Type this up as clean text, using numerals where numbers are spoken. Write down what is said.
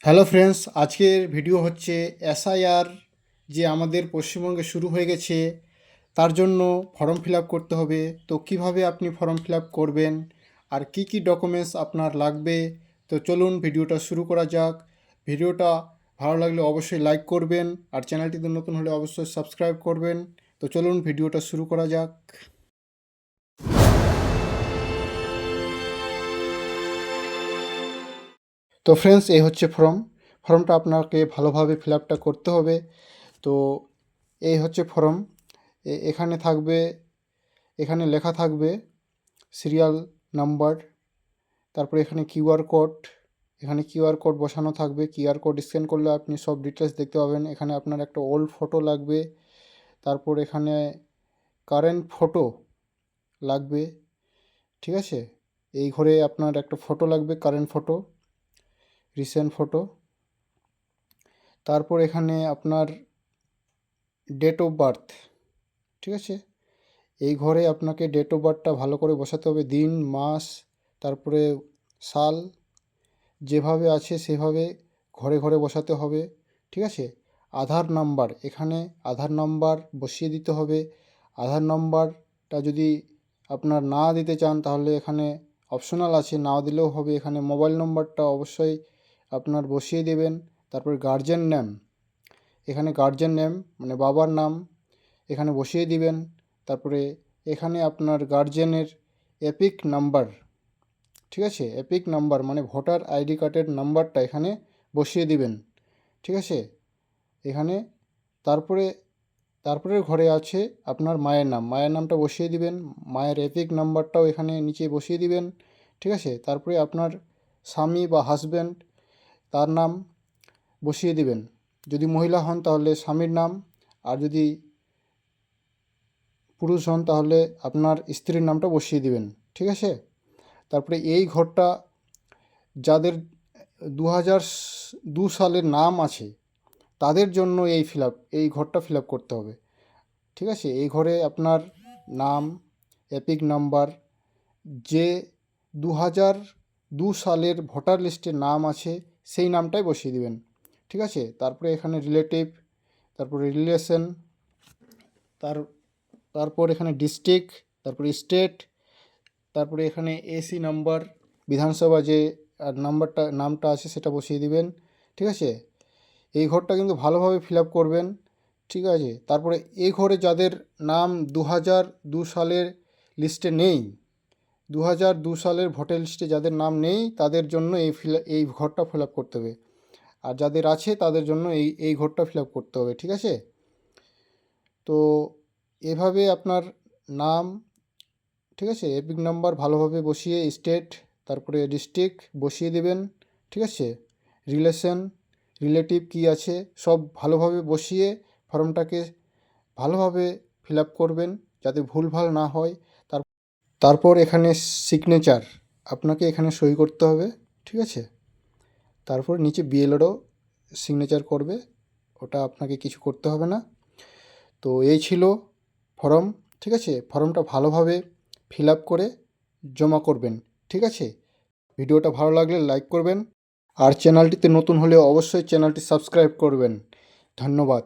Hello friends, আজকের video হচ্ছে SIR যে আমাদের পশ্চিমবঙ্গে শুরু হয়ে গেছে তার জন্য ফর্ম ফিল আপ করতে হবে। তো কিভাবে আপনি ফর্ম ফিল আপ করবেন আর কি কি ডকুমেন্টস আপনার লাগবে, তো চলুন ভিডিওটা শুরু করা যাক। ভিডিওটা ভালো লাগলে অবশ্যই লাইক করবেন আর চ্যানেলটিতে নতুন হলে অবশ্যই সাবস্ক্রাইব করবেন। তো চলুন ভিডিওটা শুরু করা যাক। তো ফ্রেন্ডস, এই হচ্ছে ফর্মটা আপনাকে ভালোভাবে ফিল আপটা করতে হবে। তো এই হচ্ছে ফর্ম। এখানে থাকবে, এখানে লেখা থাকবে সিরিয়াল নাম্বার, তারপরে এখানে কিউআর কোড বসানো থাকবে। কিউআর কোড স্ক্যান করলে আপনি সব ডিটেলস দেখতে পাবেন। এখানে আপনার একটা ওল্ড ফটো লাগবে, তারপর এখানে কারেন্ট ফটো লাগবে, ঠিক আছে। এই ঘরে আপনার একটা ফটো লাগবে, কারেন্ট ফটো, রিসেন্ট ফটো। তারপর এখানে আপনার ডেট অফ বার্থ, ঠিক আছে। এই ঘরে আপনাকে ডেট অফ বার্থটা ভালো করে বসাতে হবে, দিন মাস তারপরে সাল যেভাবে আছে সেভাবে ঘরে ঘরে বসাতে হবে, ঠিক আছে। আধার নাম্বার, এখানে আধার নাম্বার বসিয়ে দিতে হবে। আধার নাম্বারটা যদি আপনার না দিতে চান তাহলে এখানে অপশনাল আছে, নাও দিলেও হবে। এখানে মোবাইল নম্বরটা অবশ্যই আপনার বসিয়ে দেবেন। তারপর গার্জেন নেম, এখানে গার্জেন নেম মানে বাবার নাম এখানে বসিয়ে দিবেন। তারপরে এখানে আপনার গার্জেনের এপিক নাম্বার, ঠিক আছে, এপিক নাম্বার মানে ভোটার আইডি কার্ডের নাম্বারটা এখানে বসিয়ে দিবেন, ঠিক আছে। এখানে তারপরে তারপরে ঘরে আছে আপনার মায়ের নামটা বসিয়ে দিবেন। মায়ের এপিক নাম্বারটাও এখানে নিচে বসিয়ে দিবেন, ঠিক আছে। তারপরে আপনার স্বামী বা হাজব্যান্ড তার নাম বসিয়ে দিবেন। যদি মহিলা হন তাহলে স্বামীর নাম, আর যদি পুরুষ হন তাহলে আপনার স্ত্রীর নামটা বসিয়ে দিবেন, ঠিক আছে। তারপরে এই ঘরটা যাদের 2002 সালের নাম আছে তাদের জন্য এই ঘরটা ফিল আপ করতে হবে, ঠিক আছে। এই ঘরে আপনার নাম, এপিক নাম্বার, যে 2002 সালের ভোটার লিস্টে নাম আছে সেই নামটাই বসিয়ে দিবেন, ঠিক আছে। তারপরে এখানে রিলেটিভ, তারপরে রিলেশন, তারপর এখানে ডিস্ট্রিক্ট, তারপরে স্টেট, তারপরে এখানে এসি নাম্বার, বিধানসভা যে নামটা আছে সেটা বসিয়ে দিবেন, ঠিক আছে। এই ঘরটা কিন্তু ভালোভাবে ফিল আপ করবেন, ঠিক আছে। তারপরে এই ঘরে যাদের নাম 2002 সালের লিস্টে নেই, 2002 সালের ভোটার লিস্টে যাদের নাম নেই তাদের জন্য এই ঘরটা ফিল আপ করতে হবে। আর যাদের আছে তাদের জন্য এই ঘরটা ফিল আপ করতে হবে, ঠিক আছে। তো এভাবে আপনার নাম, ঠিক আছে, এপিক নাম্বার ভালোভাবে বসিয়ে, স্টেট তারপরে ডিস্ট্রিক্ট বসিয়ে দেবেন, ঠিক আছে। রিলেটিভ কী আছে সব ভালোভাবে বসিয়ে ফর্মটাকে ভালোভাবে ফিল আপ করবেন যাতে ভুলভাল না হয়। তারপর এখানে সিগনেচার, আপনাকে এখানে সই করতে হবে, ঠিক আছে। তারপর নিচে বিএলওরও সিগনেচার করবে, ওটা আপনাকে কিছু করতে হবে না। তো এই ছিল ফর্ম, ঠিক আছে। ফর্মটা ভালোভাবে ফিল আপ করে জমা করবেন, ঠিক আছে। ভিডিওটা ভালো লাগলে লাইক করবেন আর চ্যানেলটিতে নতুন হলে অবশ্যই চ্যানেলটি সাবস্ক্রাইব করবেন। ধন্যবাদ।